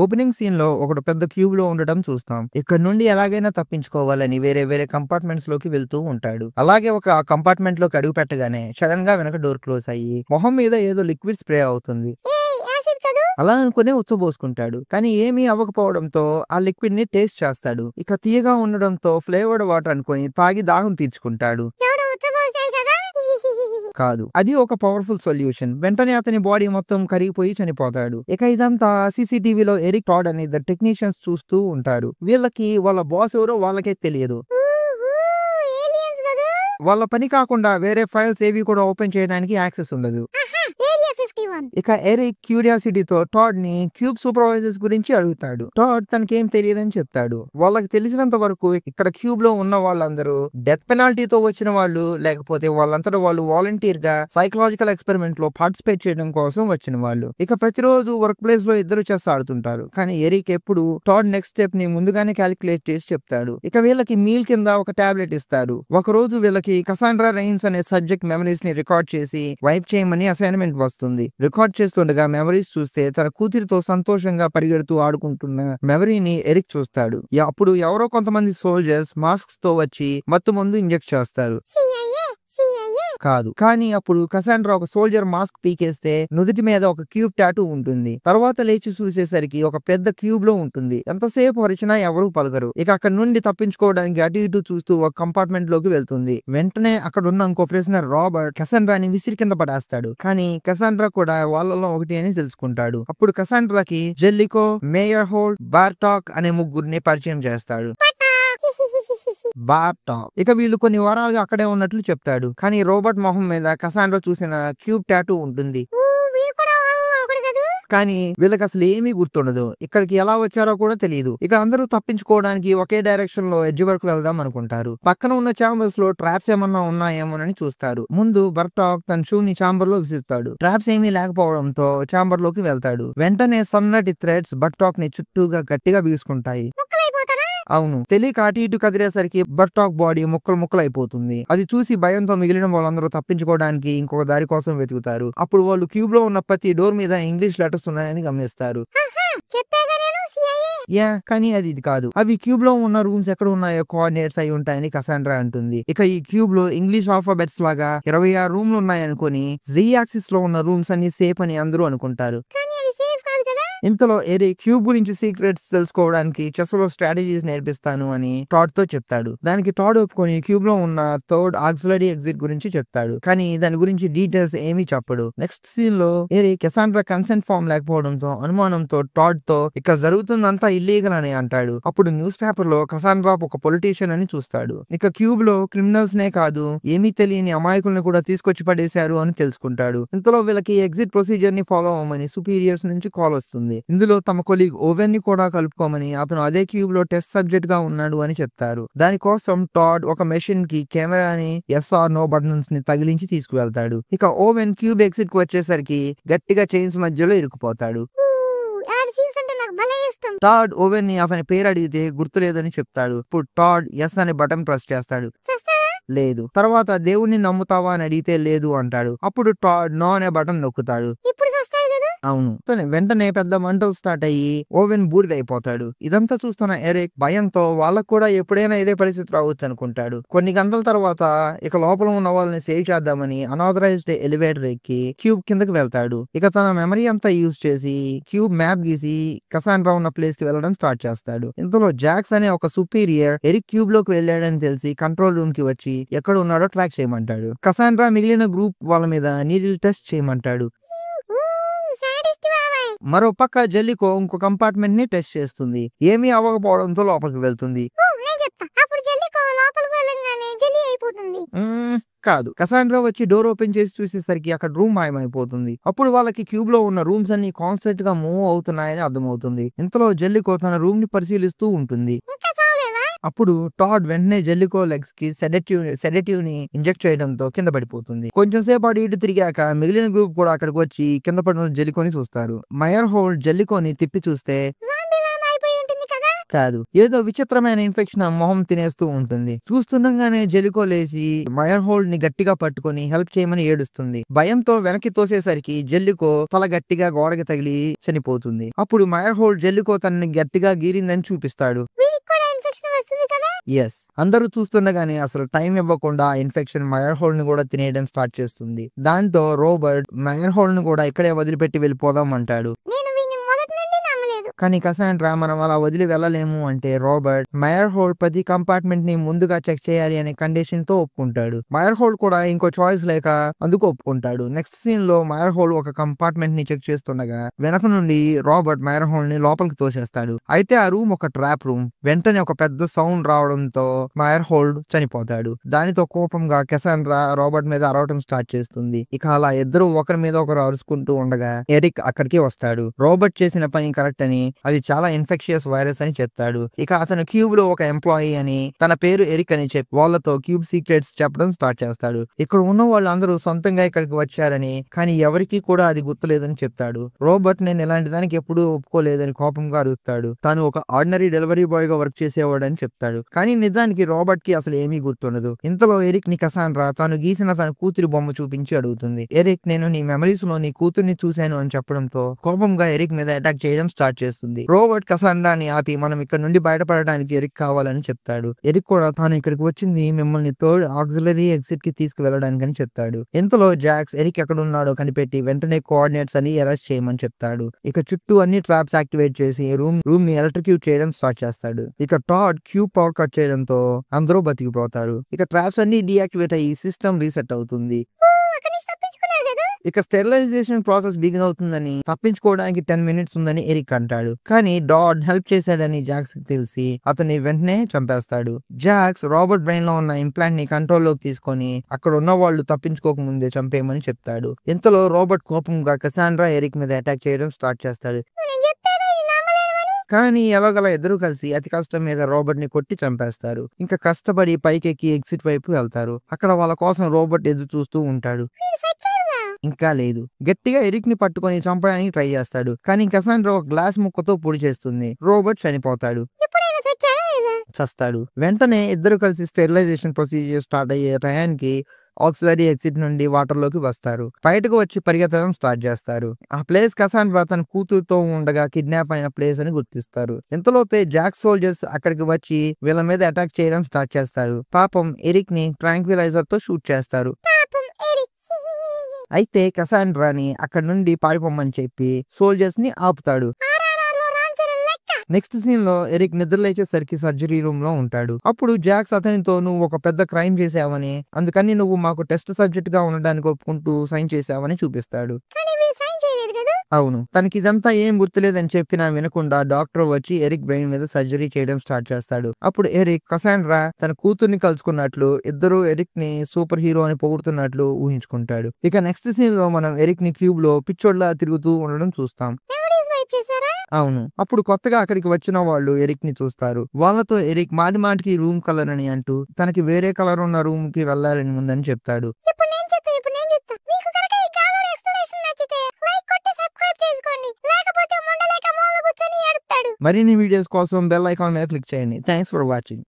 Opening scene లో ఒకడు పెద్ద క్యూబ్ లో ఉండడం చూస్తాం. ఇక్కడ నుండి ఎలాగైనా తప్పించుకోవాలని వేరే వేరే కంపార్ట్మెంట్స్ లోకి వెళ్తూ ఉంటాడు. అలాగే ఒక కంపార్ట్మెంట్ లోకి అడుగు పెట్టగానే సడన్ గా వెనక డోర్ క్లోజ్ అయ్యి మొహం మీద ఏదో లిక్విడ్ స్ప్రే అవుతుంది. అలా అనుకునే ఉచ్చబోసుకుంటాడు. కానీ ఏమీ అవ్వకపోవడంతో ఆ లిక్విడ్ ని టేస్ట్ చేస్తాడు. ఇక తీయగా ఉండడంతో ఫ్లేవర్డ్ వాటర్ అనుకుని తాగి దాహం తీర్చుకుంటాడు. కాదు, అది ఒక పవర్ఫుల్ సొల్యూషన్. వెంటనే అతని బాడీ మొత్తం కరిగిపోయి చనిపోతాడు. ఇక ఇదంతా సీసీటీవీలో ఎరిక్ టాడ్ అనే ద టెక్నీషియన్స్ చూస్తూ ఉంటారు. వీళ్ళకి వాళ్ళ బాస్ ఎవరో వాళ్ళకే తెలియదు. వాళ్ళ పని కాకుండా వేరే ఫైల్స్ ఏవి కూడా ఓపెన్ చేయడానికి యాక్సెస్ ఉండదు. ఇక ఎరిక్ క్యూరియాసిటీతో టాడ్ ని క్యూబ్ సూపర్వైజర్స్ గురించి అడుగుతాడు. టాడ్ తనకేం తెలియదని చెప్తాడు. వాళ్ళకి తెలిసినంత వరకు ఇక్కడ క్యూబ్ లో ఉన్న వాళ్ళందరూ డెత్ పెనాల్టీతో వచ్చిన వాళ్ళు, లేకపోతే వాళ్ళంతటా వాళ్ళు వాలంటీర్ గా సైకలాజికల్ ఎక్స్పెరిమెంట్ లో పార్టిసిపేట్ చేయడం కోసం వచ్చిన వాళ్ళు. ఇక ప్రతిరోజు వర్క్ ప్లేస్ లో ఇద్దరు చెస్ ఆడుతుంటారు. కానీ ఎరిక్ ఎప్పుడు టాడ్ నెక్స్ట్ స్టెప్ ని ముందుగానే క్యాలిక్యులేట్ చేసి చెప్తాడు. ఇక వీళ్ళకి మీల్ కింద ఒక టాబ్లెట్ ఇస్తారు. ఒక రోజు వీళ్ళకి కసాండ్రా రైన్స్ అనే సబ్జెక్ట్ మెమరీస్ ని రికార్డ్ చేసి వైప్ చేయమని అసైన్మెంట్ వస్తుంది. రికార్డ్ చేస్తుండగా మెమరీస్ చూస్తే తన కూతురితో సంతోషంగా పరిగెడుతూ ఆడుకుంటున్న మెమరీని ఎరిక్ చూస్తాడు. అప్పుడు ఎవరో కొంతమంది సోల్జర్స్ మాస్క్స్ తో వచ్చి మత్తు మందు ఇంజెక్ట్ చేస్తారు. కాదు, కానీ అప్పుడు కసాండ్రా ఒక సోల్జర్ మాస్క్ పీకేస్తే నుదుటి మీద ఒక క్యూబ్ టాటూ ఉంటుంది. తర్వాత లేచి చూసేసరికి ఒక పెద్ద క్యూబ్ లో ఉంటుంది. ఎంతసేపు అరిచినా ఎవరూ పలకరు. ఇక అక్కడ నుండి తప్పించుకోవడానికి అటు ఇటు చూస్తూ ఒక కంపార్ట్మెంట్ లోకి వెళ్తుంది. వెంటనే అక్కడ ఉన్న ఇంకో ప్రిజనర్ రాబర్ట్ కసాండ్రాని విసిరి కింద పడేస్తాడు. కానీ కసాండ్రా కూడా వాళ్ళలో ఒకటి అని తెలుసుకుంటాడు. అప్పుడు కసాండ్రాకి జెల్లికో, మేయర్ హోల్ట్, బార్టాక్ అనే ముగ్గురిని పరిచయం చేస్తాడు. ఇక వీళ్ళు కొన్ని వారాలుగా అక్కడే ఉన్నట్లు చెప్తాడు. కానీ రోబర్ట్ మొహం మీద కసాండ్రా చూసిన క్యూబ్ టాటూ ఉంటుంది. కానీ వీళ్ళకి అసలు ఏమీ గుర్తుండదు. ఇక్కడికి ఎలా వచ్చారో కూడా తెలియదు. ఇక అందరూ తప్పించుకోవడానికి ఒకే డైరెక్షన్ లో ఎడ్జ్ వరకు వెళ్దాం అనుకుంటారు. పక్కన ఉన్న చాంబర్స్ లో ట్రాప్స్ ఏమన్నా ఉన్నాయేమోనని చూస్తారు. ముందు బర్టాక్ తన షూ ని చాంబర్ లో విసిస్తాడు. ట్రాప్స్ ఏమీ లేకపోవడంతో చాంబర్ లోకి వెళ్తాడు. వెంటనే సన్నటి థ్రెడ్స్ బర్టాక్ ని చుట్టూగా గట్టిగా బిగుసుకుంటాయి. అవును, తెలియక అటు ఇటు కదిలేసరికి బర్టాక్ బాడీ ముక్కలు ముక్కలు అయిపోతుంది. అది చూసి భయంతో మిగిలిన వాళ్ళందరూ తప్పించుకోవడానికి ఇంకొక దారి కోసం వెతుకుతారు. అప్పుడు వాళ్ళు క్యూబ్ లో ఉన్న ప్రతి డోర్ మీద ఇంగ్లీష్ లెటర్స్ ఉన్నాయని గమనిస్తారు. కానీ అది కాదు. అవి క్యూబ్ లో ఉన్న రూమ్స్ ఎక్కడ ఉన్నాయో కోఆర్డినేట్స్ అయి ఉంటాయని కసాండ్రా అంటుంది. ఇక ఈ క్యూబ్ లో ఇంగ్లీష్ ఆల్ఫాబెట్స్ లాగా 26 రూమ్లు ఉన్నాయనుకుని జీ యాక్సిస్ లో ఉన్న రూమ్స్ అన్ని సేఫ్ అని అందరూ అనుకుంటారు. ఇంతలో ఎరిక్ క్యూబ్ గురించి సీక్రెట్స్ తెలుసుకోవడానికి చెస్ లో స్ట్రాటజీస్ నేర్పిస్తాను అని టాడ్ తో చెప్తాడు. దానికి టాడ్ ఒప్పుకొని క్యూబ్ లో ఉన్న థర్డ్ ఆక్సిలరీ ఎగ్జిట్ గురించి చెప్తాడు. కానీ దాని గురించి డీటెయిల్స్ ఏమీ చెప్పడు. నెక్స్ట్ సీన్ లో ఎరిక్ కసాండ్రా కన్సెంట్ ఫామ్ లేకపోవడంతో అనుమానంతో టాడ్ తో ఇక్కడ జరుగుతుందంతా ఇల్లీగల్ అని అంటాడు. అప్పుడు న్యూస్ పేపర్ లో కసాండ్రా ఒక పొలిటీషియన్ అని చూస్తాడు. ఇక క్యూబ్ లో క్రిమినల్స్ నే కాదు, ఏమీ తెలియని అమాయకుల్ని కూడా తీసుకొచ్చి పడేశారు అని తెలుసుకుంటాడు. ఇంతలో వీళ్ళకి ఎగ్జిట్ ప్రొసీజర్ ని ఫాలో అవ్వమని సుపీరియర్స్ నుంచి కాల్ వస్తుంది. ఇందులో తమ కొలీగ్ ఓవెన్ ని కూడా కలుపుకోమని, అతను అదే క్యూబ్ లో టెస్ట్ సబ్జెక్ట్ గా ఉన్నాడు అని చెప్తారు. దానికోసం టాడ్ ఒక మెషిన్ కి కెమెరాని ఎస్ ఆర్ నో బటన్స్ ని తగిలించి తీసుకువెళ్తాడు. ఇక ఓవెన్ క్యూబ్ ఎగ్జిట్ కు వచ్చేసరికి గట్టిగా చైన్స్ మధ్యలో ఇరుక్కుపోతాడు. టాడ్ ఓవెన్ ని అతని పేరు అడిగితే గుర్తులేదని చెప్తాడు. ఇప్పుడు టాడ్ ఎస్ అనే బటన్ ప్రెస్ చేస్తాడు. లేదు. తర్వాత దేవుణ్ణి నమ్ముతావా అని అడిగితే లేదు అంటాడు. అప్పుడు టాడ్ నో అనే బటన్ నొక్కుతాడు. అవును. వెంటనే పెద్ద మంటలు స్టార్ట్ అయ్యి ఓవెన్ బూడిదైపోతాడు. ఇదంతా చూస్తున్న ఎరిక్ భయంతో వాళ్ళకు కూడా ఎప్పుడైనా ఇదే పరిస్థితి రావచ్చు అనుకుంటాడు. కొన్ని గంటల తర్వాత ఇక లోపల ఉన్న వాళ్ళని సేవ్ చేద్దామని అనాథరైజ్డ్ ఎలివేటర్ ఎక్కి క్యూబ్ కిందకి వెళ్తాడు. ఇక తన మెమరీ అంతా యూజ్ చేసి క్యూబ్ మ్యాప్ గీసి కసాండ్రా ఉన్న ప్లేస్ కి వెళ్ళడం స్టార్ట్ చేస్తాడు. ఇంతలో జాక్స్ అనే ఒక సుపీరియర్ ఎరిక్ క్యూబ్ లోకి వెళ్ళాడని తెలిసి కంట్రోల్ రూమ్ కి వచ్చి ఎక్కడ ఉన్నాడో ట్రాక్ చేయమంటాడు. కసాండ్రా మిగిలిన గ్రూప్ వాళ్ళ మీద నీడిల్ టెస్ట్ చేయమంటాడు. మరో పక్క జెల్లికో ఇంకో కంపార్ట్మెంట్ ని టెస్ట్ చేస్తుంది. ఏమీ అవ్వకపోవడంతో లోపలికి వెళ్తుంది. కాదు, కసాండ్రా వచ్చి డోర్ ఓపెన్ చేసి చూసేసరికి అక్కడ రూమ్ మాయమైపోతుంది. అప్పుడు వాళ్ళకి క్యూబ్ లో ఉన్న రూమ్స్ అన్ని కాన్స్టెంట్ గా మూవ్ అవుతున్నాయని అర్థమవుతుంది. ఇంతలో జెల్లికో తన రూమ్ ని పరిశీలిస్తూ ఉంటుంది. అప్పుడు టాడ్ వెంటనే జెల్లికో లెగ్స్ కి సెడేటివ్ ని ఇంజెక్ట్ చేయడంతో కింద పడిపోతుంది. కొంచెం సేపు అటు ఇటు తిరిగాక మిగిలిన గ్రూప్ కూడా అక్కడికి వచ్చి కింద పడిన జెల్లికోని చూస్తారు. మేయర్ హోల్ట్ జెల్లికోని తిప్పి చూస్తే కాదు, ఏదో విచిత్రమైన ఇన్ఫెక్షన్ ఆ మొహం తినేస్తూ ఉంటుంది. చూస్తుండగానే జెలికో లేచి మయర్ హోల్డ్ ని గట్టిగా పట్టుకొని హెల్ప్ చేయమని ఏడుస్తుంది. భయంతో వెనక్కి తోసేసరికి జెల్లికో తల గట్టిగా గోడకి తగిలి చనిపోతుంది. అప్పుడు మయర్ హోల్డ్ జెల్లికో తనని గట్టిగా గీరిందని చూపిస్తాడు. ఎస్, అందరూ చూస్తుండగానే అసలు టైం ఇవ్వకుండా ఇన్ఫెక్షన్ మయర్ హోల్డ్ ని కూడా తినేయడం స్టార్ట్ చేస్తుంది. దాంతో రోబర్ట్ మయర్ హోల్డ్ ని కూడా ఇక్కడే వదిలిపెట్టి వెళ్ళిపోదాం అంటాడు. కానీ కసాండ్రా మనం అలా వదిలి వెళ్ళలేము అంటే రోబర్ట్ మయర్ హోల్డ్ ప్రతి కంపార్ట్మెంట్ ని ముందుగా చెక్ చేయాలి అనే కండిషన్ తో ఒప్పుకుంటాడు. మయర్ హోల్డ్ కూడా ఇంకో చాయిస్ లేక అందుకు ఒప్పుకుంటాడు. నెక్స్ట్ సీన్ లో మయర్ హోల్డ్ ఒక కంపార్ట్మెంట్ ని చెక్ చేస్తుండగా వెనక నుండి రాబర్ట్ మయర్ హోల్డ్ ని లోపలికి తోసేస్తాడు. అయితే ఆ రూమ్ ఒక ట్రాప్ రూమ్. వెంటనే ఒక పెద్ద సౌండ్ రావడంతో మయర్ హోల్డ్ చనిపోతాడు. దానితో కోపంగా కసాండ్రా రాబర్ట్ మీద అరవటం స్టార్ట్ చేస్తుంది. ఇక అలా ఇద్దరు ఒకరి మీద ఒకరు అరుచుకుంటూ ఉండగా ఎరిక్ అక్కడికి వస్తాడు. రాబర్ట్ చేసిన పని కరెక్ట్ అని, అది చాలా ఇన్ఫెక్షియస్ వైరస్ అని చెప్తాడు. ఇక అతను క్యూబ్ లో ఒక ఎంప్లాయీ అని, తన పేరు ఎరిక్ అని చెప్పి వాళ్ళతో క్యూబ్ సీక్రెట్స్ చెప్పడం స్టార్ట్ చేస్తాడు. ఇక్కడ ఉన్న వాళ్ళందరూ సొంతంగా ఇక్కడికి వచ్చారని, కానీ ఎవరికి కూడా అది గుర్తులేదని చెప్తాడు. రాబర్ట్ నేను ఇలాంటి దానికి ఎప్పుడూ ఒప్పుకోలేదని కోపంగా అడుగుతాడు. తాను ఒక ఆర్డినరీ డెలివరీ బాయ్ గా వర్క్ చేసేవాడని చెప్తాడు. కానీ నిజానికి రాబర్ట్ కి అసలు ఏమీ గుర్తుండదు. ఇంతలో ఎరిక్ ని కసాండ్రా తాను గీసిన తన కూతురి బొమ్మ చూపించి అడుగుతుంది. ఎరిక్ నేను నీ మెమరీస్ లో నీ కూతుర్ని చూశాను అని చెప్పడంతో కోపంగా ఎరిక్ మీద అటాక్ చేయడం స్టార్ట్ చేస్తుంది. రోబర్ట్ కసాండ్రాని ఆపి మనం ఇక్కడ నుండి బయటపడడానికి ఎరిక్ కావాలని చెప్తాడు. ఎరిక్ కూడా తాను ఇక్కడికి వచ్చింది మిమ్మల్ని థర్డ్ ఆక్సిలరీ ఎగ్జిట్ కి తీసుకువెళ్ళడానికి అని చెప్తాడు. ఇంతలో జాక్స్ ఎరిక్ ఎక్కడ ఉన్నాడో కనిపెట్టి వెంటనే కోఆర్డినేట్స్ అని అరెస్ట్ చేయమని చెప్తాడు. ఇక చుట్టూ అన్ని ట్రాప్స్ యాక్టివేట్ చేసి రూమ్ ని ఎలక్ట్రిక్యూట్ చేయడం స్టార్ట్ చేస్తాడు. ఇక టాడ్ క్యూబ్ పవర్ కట్ చేయడంతో అందరూ బతికిపోతారు. ఇక ట్రాప్స్ అన్ని డీయాక్టివేట్ అయ్యి సిస్టమ్ రీసెట్ అవుతుంది. ఇక స్టెరిలైజేషన్ ప్రాసెస్ బిగిన్ అవుతుందని, తప్పించుకోవడానికి 10 minutes ఉందని ఎరిక్ అంటాడు. కానీ డాడ్ హెల్ప్ చేశాడని జాక్స్ కి తెలిసి అతన్ని వెంటనే చంపేస్తాడు. జాక్స్ రాబర్ట్ బ్రెయిన్ లో ఉన్న ఇంప్లాంట్ ని కంట్రోల్ లోకి తీసుకొని అక్కడ ఉన్న వాళ్ళు తప్పించుకోక ముందే చంపేయమని చెప్తాడు. ఇంతలో రాబర్ట్ కోపంగా కసాండ్రా ఎరిక్ మీద అటాక్ చేయడం స్టార్ట్ చేస్తాడు. కానీ ఎలాగల ఇద్దరు కలిసి అతి కష్టం మీద రాబర్ట్ ని కొట్టి చంపేస్తారు. ఇంకా కష్టపడి పైకెక్కి ఎగ్జిట్ వైపు వెళ్తారు. అక్కడ వాళ్ళ కోసం రాబర్ట్ ఎదురు చూస్తూ ఉంటాడు. ఇంకా లేదు, గట్టిగా ఎరిక్ ని పట్టుకొని చంపడానికి ట్రై చేస్తాడు. కానీ కసాండ్రా ఒక గ్లాస్ ముక్కతో పొడి చేస్తుంది. రాబర్ట్ చనిపోతాడు, చస్తాడు. వెంటనే ఇద్దరు కలిసి స్టెరిలైజేషన్ ప్రొసీజర్ స్టార్ట్ అయ్యే టయానికి ఆక్సిలరీ ఎగ్జిట్ నుండి వాటర్ లోకి వస్తారు. బయటకు వచ్చి పరిగెత్తడం స్టార్ట్ చేస్తారు. ఆ ప్లేస్ కసాండ్రా తన కూతురుతో ఉండగా కిడ్నాప్ అయిన ప్లేస్ అని గుర్తిస్తారు. ఇంతలోపే జాక్ సోల్జర్స్ అక్కడికి వచ్చి వీళ్ళ మీద అటాక్ చేయడం స్టార్ట్ చేస్తారు. పాపం ఎరిక్ ని ట్రాంక్విలైజర్ తో షూట్ చేస్తారు. అయితే కసాండ్రాని అక్కడ నుండి పారిపోమని చెప్పి సోల్జర్స్ ని ఆపుతాడు. నెక్స్ట్ సీన్ లో ఎరిక్ నిద్రలేచేసరికి సర్జరీ రూమ్ లో ఉంటాడు. అప్పుడు జాక్స్ అతనితో నువ్వు ఒక పెద్ద క్రైమ్ చేసావని, అందుకని నువ్వు మాకు టెస్ట్ సబ్జెక్ట్ గా ఉండడానికి ఒప్పుకుంటూ సైన్ చేసావని చూపిస్తాడు. అవును, తనకి ఇదంతా ఏం గుర్తులేదని చెప్పినా వినకుండా డాక్టర్ వచ్చి ఎరిక్ బ్రెయిన్ మీద సర్జరీ చేయడం స్టార్ట్ చేస్తాడు. అప్పుడు ఎరిక్ కసాండ్రా తన కూతుర్ని కలుసుకున్నట్లు, ఇద్దరు ఎరిక్ ని సూపర్ హీరో అని పొగుడుతున్నట్లు ఊహించుకుంటాడు. ఇక నెక్స్ట్ సీన్ లో మనం ఎరిక్ ని క్యూబ్ లో పిచ్చోడ్లా తిరుగుతూ ఉండడం చూస్తాం. అవును, అప్పుడు కొత్తగా అక్కడికి వచ్చిన వాళ్ళు ఎరిక్ ని చూస్తారు. వాళ్ళతో ఎరిక్ మాటి మాటికి రూమ్ కలర్ అని అంటూ తనకి వేరే కలర్ ఉన్న రూమ్ కి వెళ్ళాలని ఉందని చెప్తాడు. మరిన్ని వీడియోస్ కోసం బెల్ ఐకాన్ మీద క్లిక్ చేయండి. Thanks for watching.